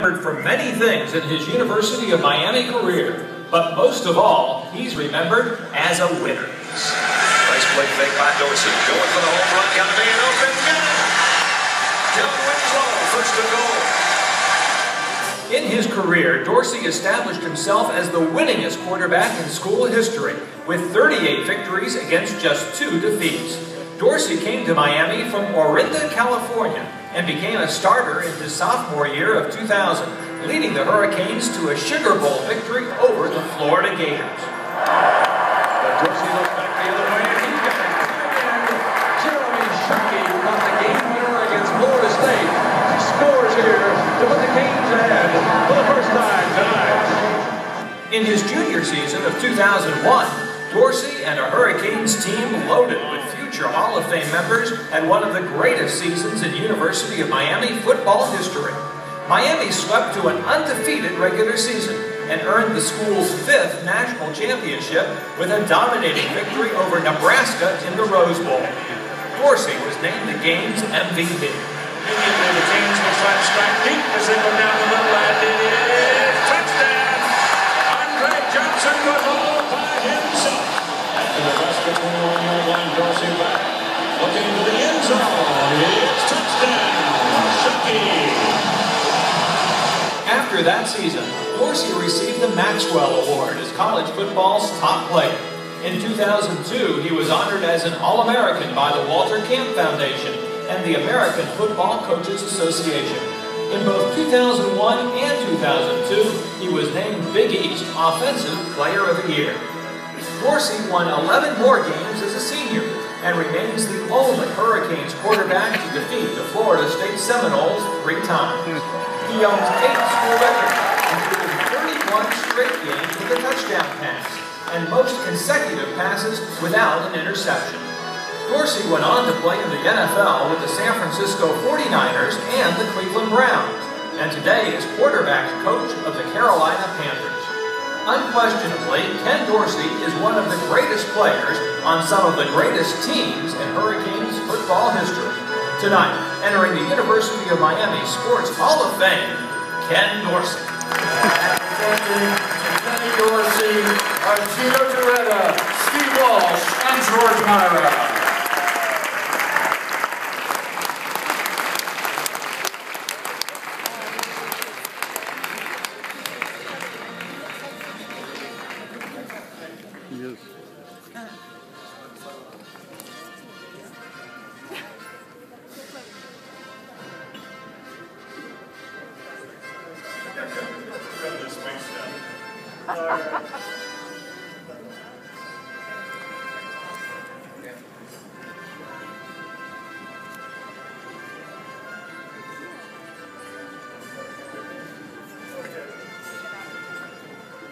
remembered for many things in his University of Miami career, but most of all, he's remembered as a winner. Nice play fake by Dorsey. Going for the home run. Got to be an open. Got it! John Winslow, first to goal. In his career, Dorsey established himself as the winningest quarterback in school history, with 38 victories against just 2 defeats. Dorsey came to Miami from Orinda, California, and became a starter in his sophomore year of 2000, leading the Hurricanes to a Sugar Bowl victory over the Florida Gators. But Dorsey looks back the other way, and he's got it. Jeremy Shockey got the game winner against Florida State. He scores here to put the Canes ahead for the first time tonight. In his junior season of 2001, Dorsey and a Hurricanes team loaded with future Hall of Fame members had one of the greatest seasons in University of Miami football history. Miami swept to an undefeated regular season and earned the school's 5th national championship with a dominating victory over Nebraska in the Rose Bowl. Dorsey was named the game's MVP. The Canes will try to strike deep as they go down the middle, and it is touchdown! Andre Johnson was all by himself. After the basketball on the line, Dorsey back, looking to the end zone. It's touchdown! Shockey! After that season, Dorsey received the Maxwell Award as college football's top player. In 2002, he was honored as an All-American by the Walter Camp Foundation and the American Football Coaches Association. In both 2001 and 2002, he was named Big East Offensive Player of the Year. Dorsey won 11 more games as a senior and remains the only Hurricanes quarterback to defeat the Florida State Seminoles 3 times. He owns 8 school records, including 31 straight games with a touchdown pass, and most consecutive passes without an interception. Dorsey went on to play in the NFL with the San Francisco 49ers and the Cleveland Browns, and today is quarterback coach of the Carolina Panthers. Unquestionably, Ken Dorsey is one of the greatest players on some of the greatest teams in Hurricanes football history. Tonight, entering the University of Miami Sports Hall of Fame, Ken Dorsey. Ken Dorsey, Gino Doretta, Steve Walsh, and George Myra. Yes.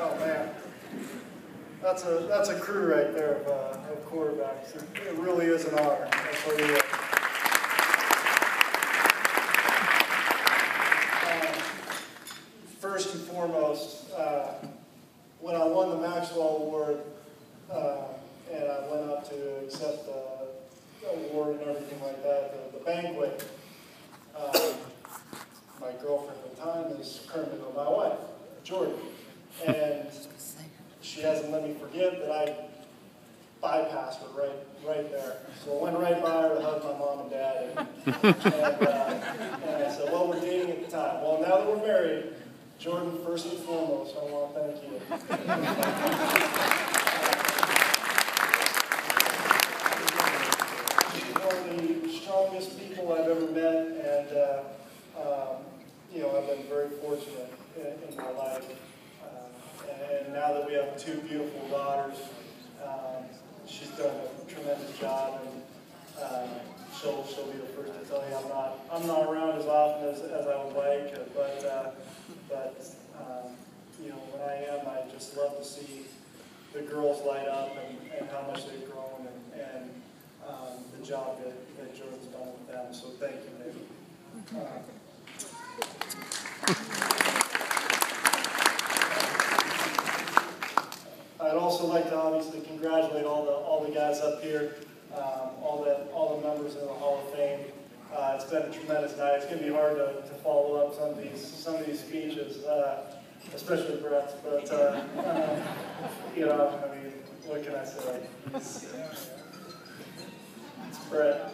Oh man, that's a crew right there of quarterbacks. It really is an honor. That's what it is. First and foremost, when I won the Maxwell Award and I went up to accept the award and everything like that, the banquet, my girlfriend at the time is currently my wife, Jordan. And she hasn't let me forget that I bypassed her right there. So I went right by her to hug my mom and dad. And I said, well, we're dating at the time. Well, now that we're married, Jordan, first and foremost, I want to thank you. She's one of the strongest people I've ever met, and you know, I've been very fortunate in my life. And now that we have 2 beautiful daughters, she's done a tremendous job, and she'll be the first to tell you I'm not around as often as I would like, but you know, when I am, I just love to see the girls light up and how much they've grown and the job that Jordan's done with them. So thank you, baby. I'd also like to obviously congratulate all the guys up here, all the members in the Hall of Fame. It's been a tremendous night. It's going to be hard to follow up some of these speeches. speeches, especially Brett's. But you know, I mean, what can I say? It's Brett.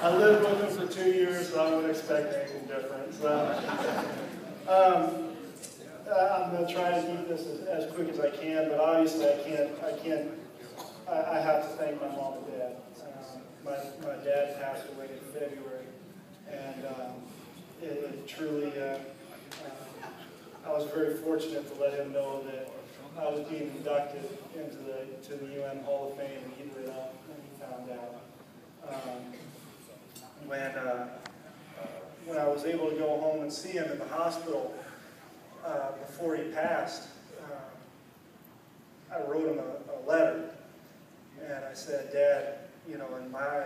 I lived with him for 2 years, so I wouldn't expect anything different. So, I'm going to try to keep this as quick as I can, but obviously I have to thank my mom and dad. My dad passed away in February, and it truly, I was very fortunate to let him know that I was being inducted into the UM Hall of Fame, and he lit up when he found out. When I was able to go home and see him in the hospital before he passed, I wrote him a letter, and I said, Dad, you know, in my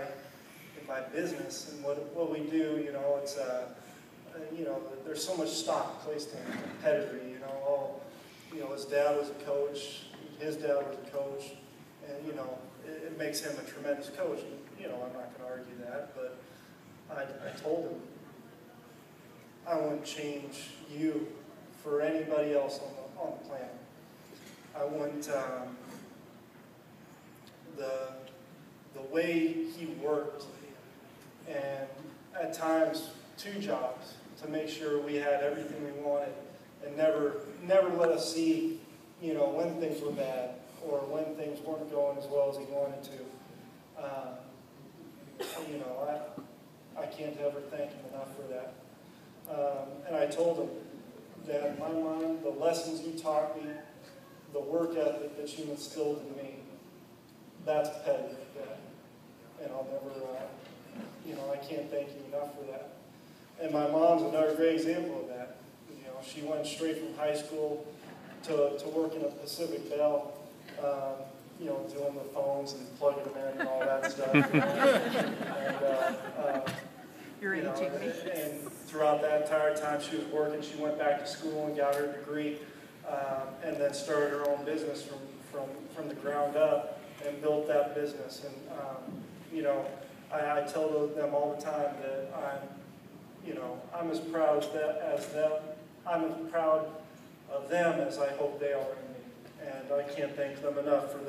business and what we do, you know, it's you know, there's so much stock placed in pedigree, you know. You know, his dad was a coach, his dad was a coach, and you know, it makes him a tremendous coach. And, you know, I'm not going to argue that, but I told him I wouldn't change you for anybody else on the planet. I wouldn't, the way he worked, and at times 2 jobs to make sure we had everything we wanted, and never let us see, you know, when things were bad or when things weren't going as well as he wanted to. You know, I can't ever thank him enough for that. And I told him that in my mind, the lessons you taught me, the work ethic that you instilled in me, that's pedigree, Dad. And I'll never, you know, I can't thank you enough for that. And my mom's another great example of that. You know, she went straight from high school to working at Pacific Bell, you know, doing the phones and plugging them in and all that stuff. You're aging me. And throughout that entire time she was working, she went back to school and got her degree, and then started her own business from the ground up and built that business. And you know, I tell them all the time that I'm as proud as them. I'm as proud of them as I hope they are in me. And I can't thank them enough for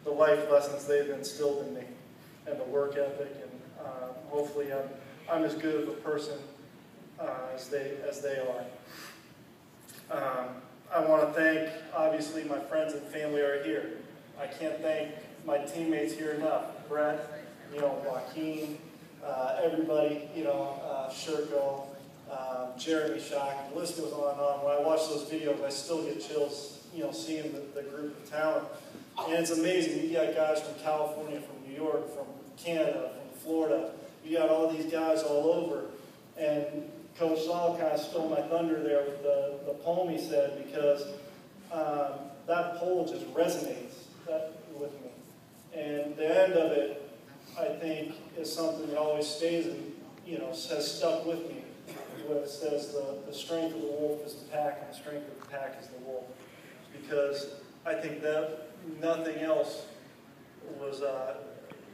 the life lessons they've instilled in me and the work ethic. And hopefully I'm as good of a person as they are. I want to thank, obviously, my friends and family are here. I can't thank my teammates here enough. Brett, you know, Joaquin, everybody, you know, Sherko, Jeremy Shock, the list goes on and on. When I watch those videos, I still get chills, you know, seeing the group of talent. And it's amazing. You got guys from California, from New York, from Canada, from Florida. You got all these guys all over. And Coach Saul kind of stole my thunder there with the poem he said, because that poem just resonates with me. And the end of it, I think, is something that always stays and, you know, has stuck with me. Where it says the strength of the wolf is the pack, and the strength of the pack is the wolf. Because I think that nothing else was,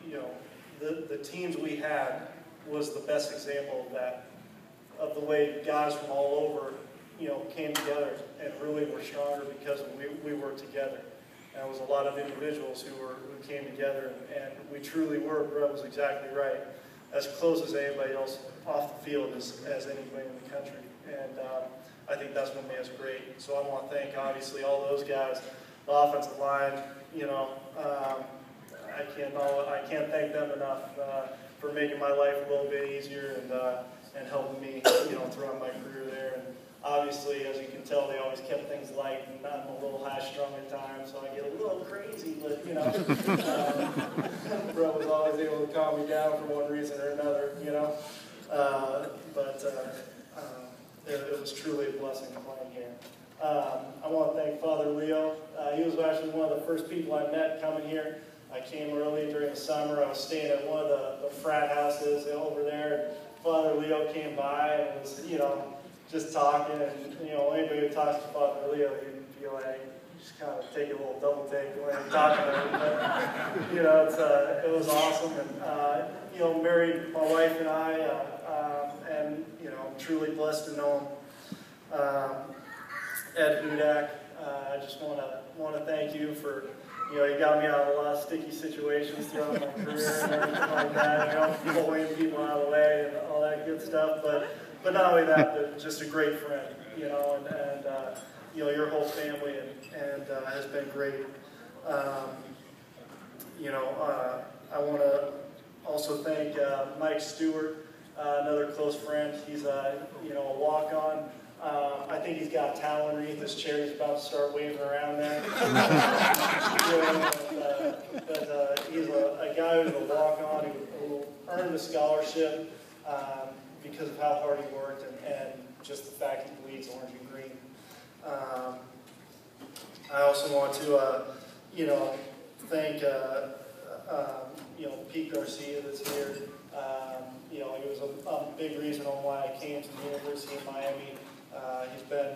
you know, the teams we had was the best example of that, of the way guys from all over, you know, came together and really were stronger because we worked together. And it was a lot of individuals who came together, and we truly were, Brett was exactly right, as close as anybody else off the field as anybody in the country. And I think that's what made us great. So I want to thank, obviously, all those guys, the offensive line, you know, I can't thank them enough for making my life a little bit easier and helping me, you know, throughout my career there. And obviously, as you can tell, they always kept things light, and I'm a little high-strung at times, so I get a little crazy, but, you know, Bro was always able to calm me down for one reason or another, you know. It was truly a blessing playing here. I want to thank Father Leo. He was actually one of the first people I met coming here. I came early during the summer. I was staying at one of the frat houses over there. Father Leo came by and was, you know, just talking. And, you know, anybody who talks to Father Leo, you feel like you just kind of take a little double take when you're talking to him. But, you know, it was awesome. And, you know, married my wife and I, and and you know, I'm truly blessed to know him. Ed Hudak, I just want to thank you for, you know, you got me out of a lot of sticky situations throughout my career and everything like that, you know, pulling people out of the way and all that good stuff. But not only that, but just a great friend, you know, and you know, your whole family and has been great. You know, I want to also thank Mike Stewart, another close friend. He's you know, a walk-on. I think he's got talent underneath his chair. He's about to start waving around there. But he's a guy who's a walk-on who earned the scholarship because of how hard he worked and just the fact he bleeds orange and green. I also want to, you know, thank, you know, Pete Garcia that's here. You know, he was a big reason on why I came to the University of Miami. He's been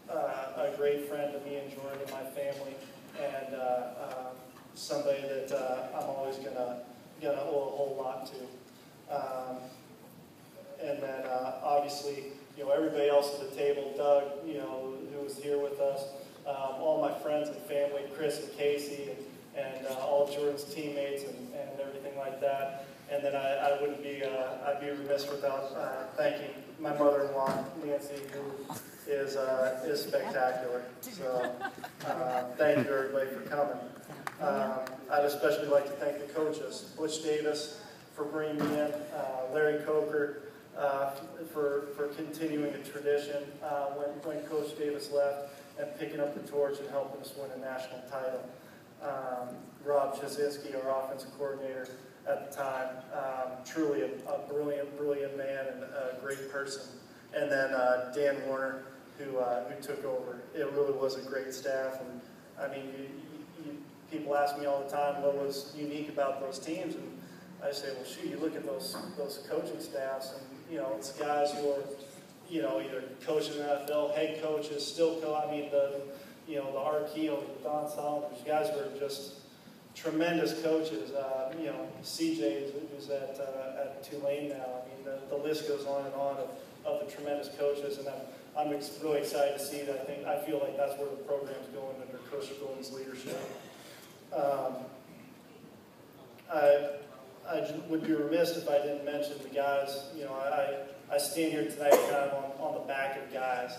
a great friend to me and Jordan and my family, and somebody that I'm always gonna owe a whole lot to. And then obviously, you know, everybody else at the table, Doug, you know, who was here with us, all my friends and family, Chris and Casey, and all Jordan's teammates and everything like that. And then I wouldn't be, I'd be remiss without thanking my mother-in-law, Nancy, who is spectacular. So thank you everybody for coming. I'd especially like to thank the coaches, Butch Davis for bringing me in, Larry Coker for continuing the tradition when Coach Davis left and picking up the torch and helping us win a national title. Rob Jasinski, our offensive coordinator at the time, truly a brilliant man and a great person. And then Dan Warner, who took over. It really was a great staff. And I mean, people ask me all the time what was unique about those teams, and I say, well, shoot, you look at those coaching staffs, and you know, it's guys who are, you know, either coaching in the NFL, head coaches, still I mean, you know, the Arquillo, Don Solomon, guys who are just tremendous coaches. You know, CJ who's at Tulane now. I mean, the list goes on and on of the tremendous coaches, and I'm really excited to see that. I feel like that's where the program's going under Coach Golden's leadership. I would be remiss if I didn't mention the guys. You know, I stand here tonight kind of on the back of guys.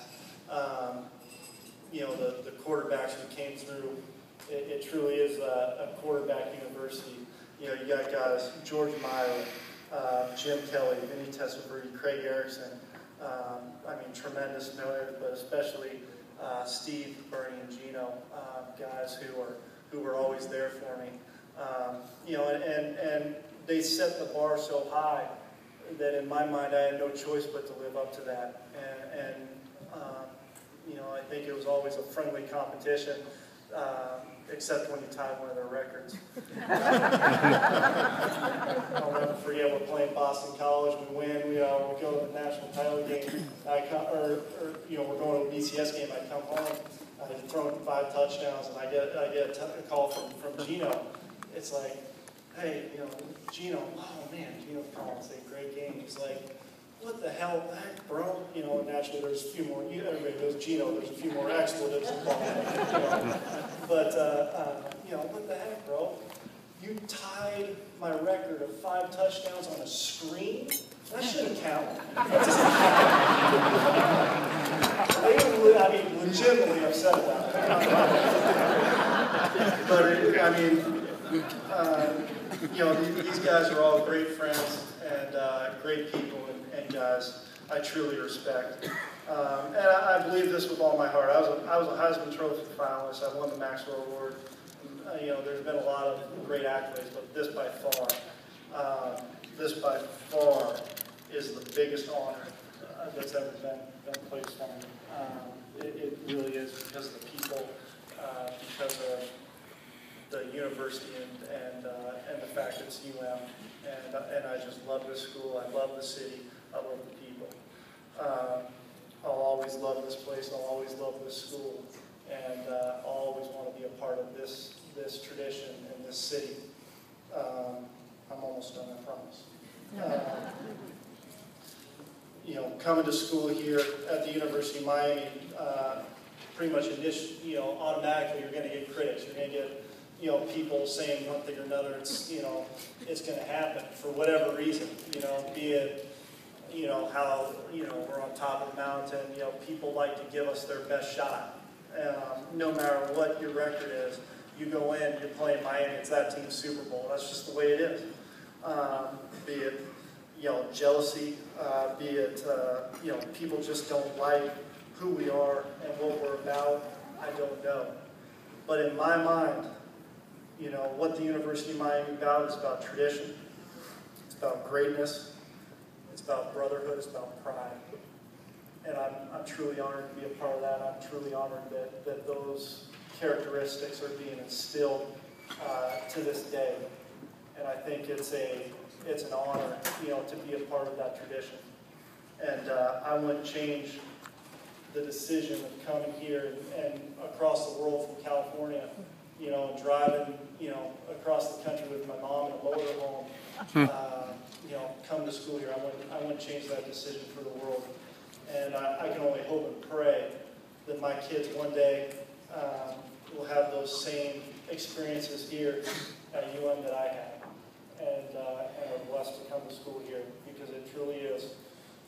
You know, the quarterbacks who came through. It truly is a quarterback university. You know, you got guys, George Meyer, Jim Kelly, Vinny Testaverde, Craig Erickson. I mean, tremendous players, but especially Steve, Bernie, and Gino, guys who were always there for me. You know, and they set the bar so high that in my mind I had no choice but to live up to that. And you know, I think it was always a friendly competition, except when you tied one of their records. I'll never forget, we're playing Boston College, we win, we go to the national title game, you know, we're going to a BCS game, I come home, I had thrown 5 touchdowns, and I get a call from Gino. It's like, hey, you know, Gino, oh man, Gino's calling and saying, great game. He's like, what the hell, bro? You know, naturally there's a few more, everybody knows Gino, there's a few more expletives involved. You know. But, you know, what the heck, bro? You tied my record of 5 touchdowns on a screen? That shouldn't count. I mean, legitimately upset about it. But, I mean, you know, these guys are all great friends and great people and guys I truly respect. And I believe this with all my heart. I was a Heisman Trophy finalist. I won the Maxwell Award. You know, there's been a lot of great accolades, but this by far is the biggest honor that's ever been placed on me. It really is because of the people, because of the university and the fact it's UM, and I just love this school. I love the city. I love the people. I'll always love this place. I'll always love this school, and I'll always want to be a part of this tradition in this city. I'm almost done, I promise. coming to school here at the University of Miami, pretty much automatically you're going to get critics. You're going to get, people saying one thing or another. It's going to happen for whatever reason. Be it, how, we're on top of the mountain. People like to give us their best shot. No matter what your record is, you go in, you're playing Miami, it's that team's Super Bowl. That's just the way it is. Be it, jealousy, be it, people just don't like who we are and what we're about. I don't know. But in my mind, what the University of Miami is about tradition. It's about greatness. It's about brotherhood. It's about pride. And I'm truly honored to be a part of that. I'm truly honored that those characteristics are being instilled to this day. And I think it's an honor, to be a part of that tradition. And I wouldn't change the decision of coming here and across the world from California, and driving, across the country with my mom in a motorhome, come to school here. I wouldn't change that decision for the world. And I can only hope and pray that my kids one day will have those same experiences here at UM that I had, and are blessed to come to school here, because it truly is,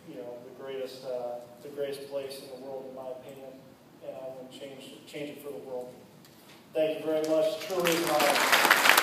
the greatest place in the world, in my opinion, and I wouldn't change it for the world. Thank you very much. Truly is an honor.